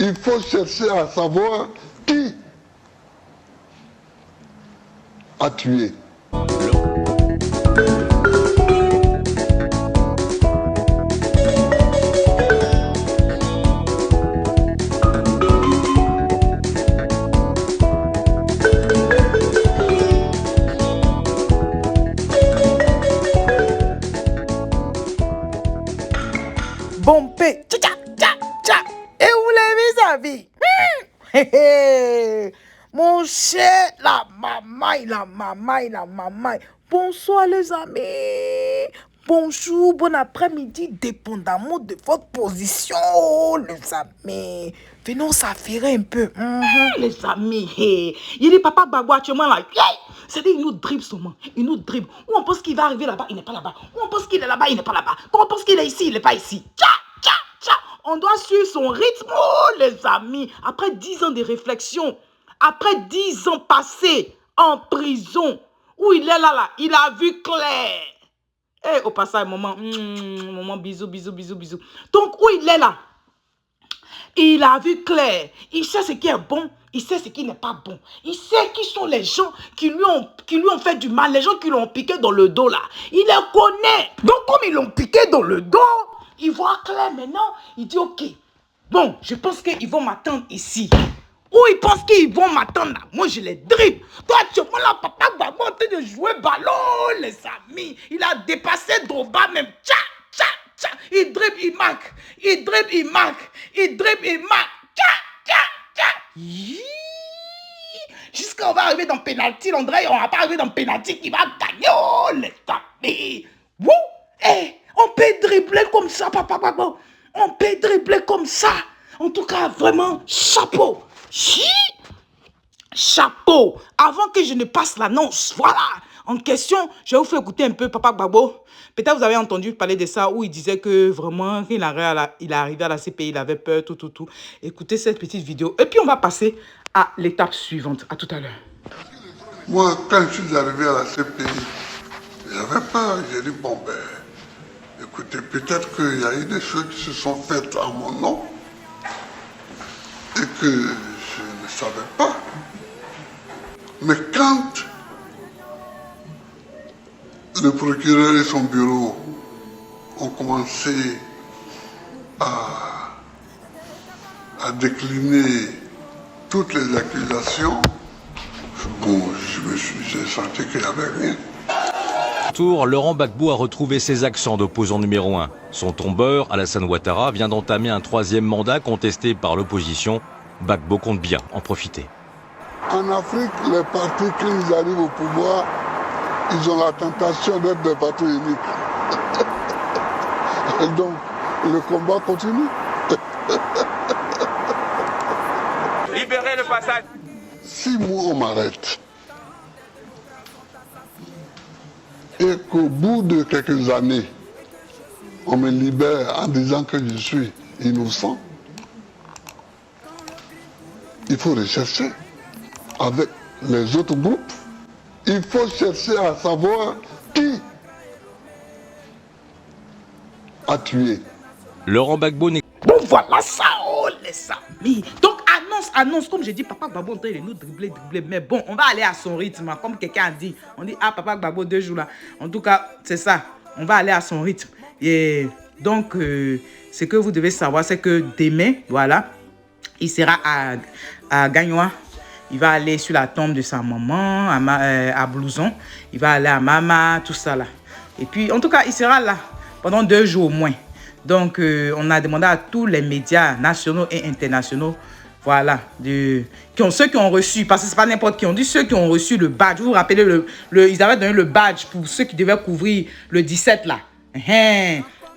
Il faut chercher à savoir qui a tué. Bompé, tcha tcha tcha tcha. Et où les amis? Mon cher, la maman. Bonsoir les amis. Bonjour, bon après-midi, dépendamment de votre position, les amis. Venons s'affairer un peu. Les amis, il dit papa Gbagbo actuellement là. C'est-à-dire, il nous dribble seulement. Il nous dribble. Ou on pense qu'il va arriver là-bas, il n'est pas là-bas. Ou on pense qu'il est là-bas, il n'est pas là-bas. Ou on pense qu'il est ici, il n'est pas ici. Tcha, tcha, tcha. On doit suivre son rythme, oh, les amis. Après 10 ans de réflexion, après 10 ans passés en prison, où il est là, il a vu clair. Eh, au passage, maman, bisous. Donc, où il est là, il a vu clair. Il sait ce qui est bon. Il sait ce qui n'est pas bon. Il sait qui sont les gens qui lui ont fait du mal. Les gens qui l'ont piqué dans le dos là. Il les connaît. Donc comme ils l'ont piqué dans le dos, il voit clair maintenant. Il dit ok. Bon, je pense qu'ils vont m'attendre ici. Ou ils pensent qu'ils vont m'attendre là. Moi je les dribble. Toi tu vois là, papa Gbagbo en train de jouer ballon, les amis. Il a dépassé Drogba même. Tcha, tcha, tcha. Il dribble, il marque. Il dribble, il marque. Il dribble, il marque. Tcha, tcha, tcha. Jusqu'à on va arriver dans penalty, on dirait on va pas arriver dans penalty qui va gagner, oh les tapis. Wouh, hey, on peut dribbler comme ça, papa Gbagbo. On peut dribbler comme ça. En tout cas, vraiment, chapeau. Chapeau. Avant que je ne passe l'annonce, voilà. En question, je vais vous faire écouter un peu papa Gbagbo. Peut-être vous avez entendu parler de ça où il disait que vraiment, il est arrivé à la CPI, il avait peur, tout. Écoutez cette petite vidéo. Et puis, on va passer à l'étape suivante. À tout à l'heure. Moi, quand je suis arrivé à la CPI, j'avais peur. J'ai dit, bon, ben, écoutez, peut-être qu'il y a eu des choses qui se sont faites à mon nom et que je ne savais pas. Mais quand le procureur et son bureau ont commencé à décliner toutes les accusations, bon, j'ai senti qu'il n'y avait rien. Tour, Laurent Gbagbo a retrouvé ses accents d'opposant numéro 1. Son tombeur, Alassane Ouattara, vient d'entamer un 3e mandat contesté par l'opposition. Gbagbo compte bien en profiter. En Afrique, les partis, quand ils arrivent au pouvoir, ils ont la tentation d'être des partis uniques. Et donc, le combat continue. Libérez le passage. Si moi on m'arrête et qu'au bout de quelques années, on me libère en disant que je suis innocent, il faut rechercher avec les autres groupes. Il faut chercher à savoir qui a tué. Laurent Gbagbo n'est... Bon, voilà ça, oh les amis. Donc, annonce, comme j'ai dit, papa Gbagbo, il est nous dribbler. Mais bon, on va aller à son rythme, comme quelqu'un a dit. On dit, ah, papa Gbagbo, 2 jours là. En tout cas, c'est ça. On va aller à son rythme. Et donc, ce que vous devez savoir, c'est que demain, voilà, il sera à Gagnoa. Il va aller sur la tombe de sa maman, à Blouson. Il va aller à Mama, tout ça là. Et puis, en tout cas, il sera là pendant 2 jours au moins. Donc, on a demandé à tous les médias nationaux et internationaux, voilà, ceux qui ont reçu, parce que c'est pas n'importe qui, on dit ceux qui ont reçu le badge. Vous vous rappelez, ils avaient donné le badge pour ceux qui devaient couvrir le 17 là.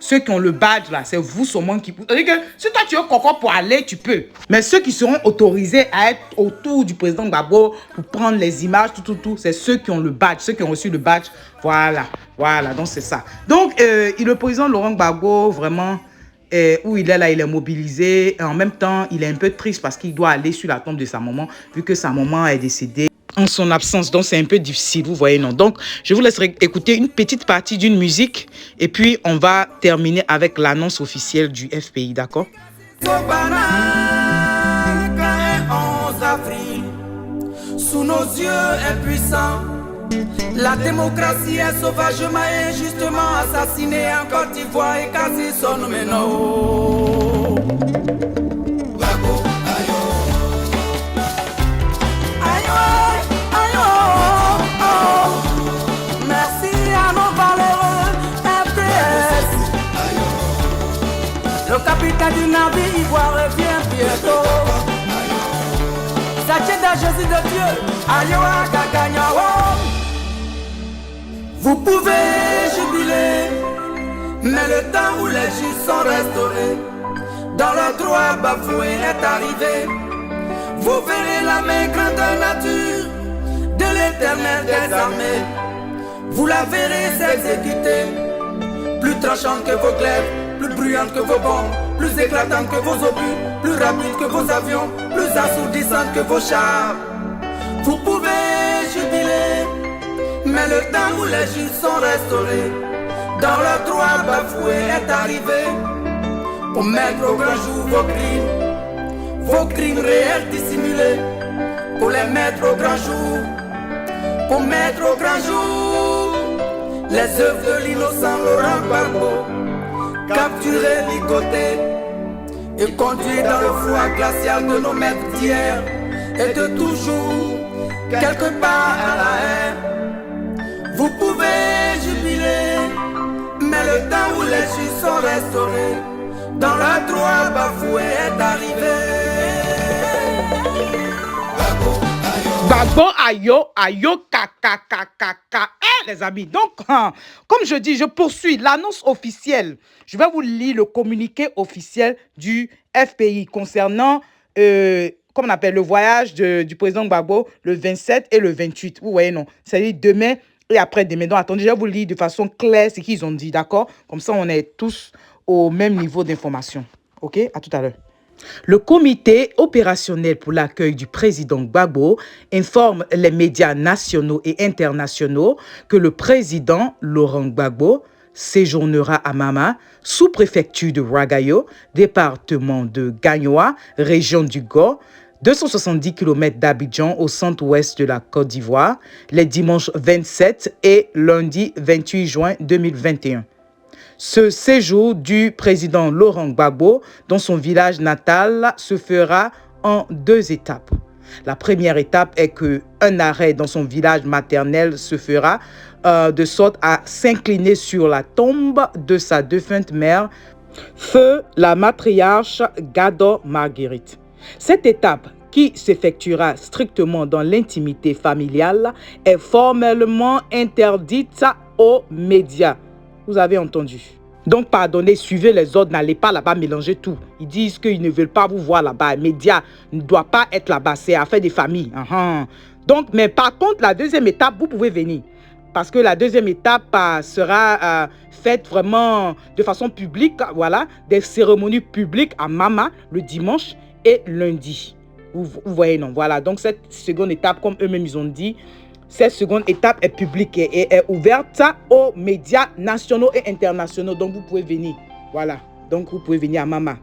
Ceux qui ont le badge là, c'est vous seulement qui... C'est-à-dire que si toi tu veux encore pour aller, tu peux. Mais ceux qui seront autorisés à être autour du président Gbagbo pour prendre les images, tout, c'est ceux qui ont le badge, ceux qui ont reçu le badge. Voilà, donc c'est ça. Donc, le président Laurent Gbagbo, vraiment, où il est là, il est mobilisé. Et en même temps, il est un peu triste parce qu'il doit aller sur la tombe de sa maman, vu que sa maman est décédée en son absence. Donc, c'est un peu difficile, vous voyez, non? Donc, je vous laisserai écouter une petite partie d'une musique et puis on va terminer avec l'annonce officielle du FPI, d'accord? d'avril. Sous nos yeux impuissants, la démocratie est sauvagement et injustement assassinée en Côte d'Ivoire et quasi son noméno. Gbagbo, ayo. Ayo, ayo, oh. Merci à nos valeureux FDS. Le capitaine du navire ivoire revient bientôt. Sachez Jésus de Dieu, Ayoa Gaganyawa. Vous pouvez jubiler, mais le temps où les juges sont restaurés, dans leur droit bafoué est arrivé. Vous verrez la main grandeur nature de l'Éternel des armées. Vous la verrez s'exécuter, plus tranchante que vos glaives, plus bruyante que vos bombes, plus éclatante que vos obus, plus rapide que vos avions, plus assourdissante que vos chars. Vous pouvez jubiler, mais le temps où les juges sont restaurés, dans leur droit bafoué est arrivé. Pour mettre au grand jour vos crimes réels dissimulés, pour les mettre au grand jour, pour mettre au grand jour les œuvres de l'innocent Laurent Gbagbo, capturé, ligoté et conduit dans le froid glacial de nos maîtres d'hier et de toujours, quelque part à la haine. Vous pouvez jubiler, mais le temps où les juges sont restaurés, dans leur droit bafoué est arrivé. Gbagbo, ayo, ayo, kaka. Les amis, donc, comme je dis, je poursuis l'annonce officielle. Je vais vous lire le communiqué officiel du FPI concernant, comme on appelle, le voyage du président Gbagbo le 27 et le 28. Vous voyez, non? C'est-à-dire demain et après-demain. Donc, attendez, je vais vous lire de façon claire ce qu'ils ont dit, d'accord? Comme ça, on est tous au même niveau d'information. OK? À tout à l'heure. Le comité opérationnel pour l'accueil du président Gbagbo informe les médias nationaux et internationaux que le président Laurent Gbagbo séjournera à Mama, sous-préfecture de Ouagayo, département de Gagnoa, région du Go, 270 km d'Abidjan au centre-ouest de la Côte d'Ivoire, les dimanches 27 et lundi 28 juin 2021. Ce séjour du président Laurent Gbagbo dans son village natal se fera en 2 étapes. La première étape est qu'un arrêt dans son village maternel se fera de sorte à s'incliner sur la tombe de sa défunte mère, feu la matriarche Gado Marguerite. Cette étape, qui s'effectuera strictement dans l'intimité familiale, est formellement interdite aux médias. Vous avez entendu. Donc, pardonnez, suivez les ordres, n'allez pas là-bas mélanger tout. Ils disent qu'ils ne veulent pas vous voir là-bas. Les médias ne doivent pas être là-bas, c'est affaire des familles. Donc, mais par contre, la deuxième étape, vous pouvez venir. Parce que la deuxième étape sera faite vraiment de façon publique. Voilà, des cérémonies publiques à Mama le dimanche et lundi. Vous voyez, non? Voilà, donc cette seconde étape, comme eux-mêmes ils ont dit, cette seconde étape est publique et est ouverte aux médias nationaux et internationaux. Donc, vous pouvez venir. Voilà. Donc, vous pouvez venir à Mama.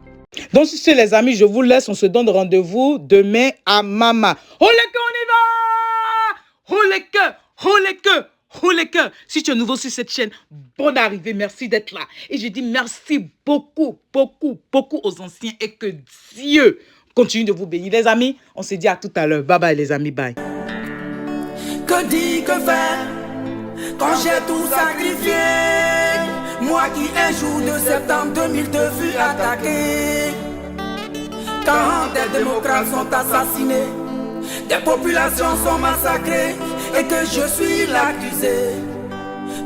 Donc, sur ce, les amis, je vous laisse. On se donne rendez-vous demain à Mama. Oh les cœurs, on y va! Oh les cœurs! Oh les cœurs! Oh les cœurs! Si tu es nouveau sur cette chaîne, bonne arrivée. Merci d'être là. Et je dis merci beaucoup aux anciens et que Dieu continue de vous bénir. Les amis, on se dit à tout à l'heure. Bye bye, les amis. Bye. Que dire, que faire quand j'ai tout sacrifié? Moi qui un jour de septembre 2002 fus attaqué. Quand des démocrates sont assassinés, des populations sont massacrées et que je suis l'accusé.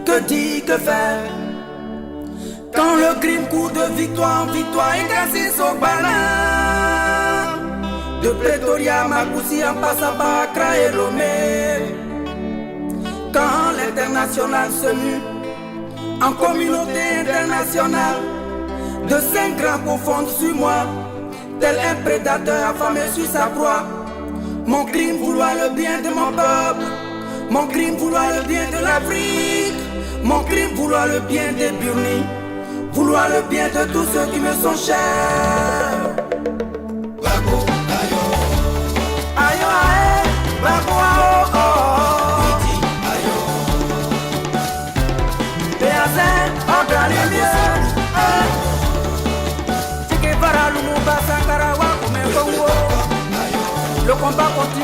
Que dire, que faire quand le crime court de victoire en victoire et grâce au ballon de Pretoria, Makoussi en passant par Accra et Lomé. Quand l'international se mue en communauté internationale, de 5 grands confondent sur moi, tel un prédateur affamé sur sa proie. Mon crime vouloir le bien de mon peuple, mon crime vouloir le bien de l'Afrique, mon crime vouloir le bien des Burnis, vouloir le bien de tous ceux qui me sont chers. Gbagbo, ayo, ayo. combat continue.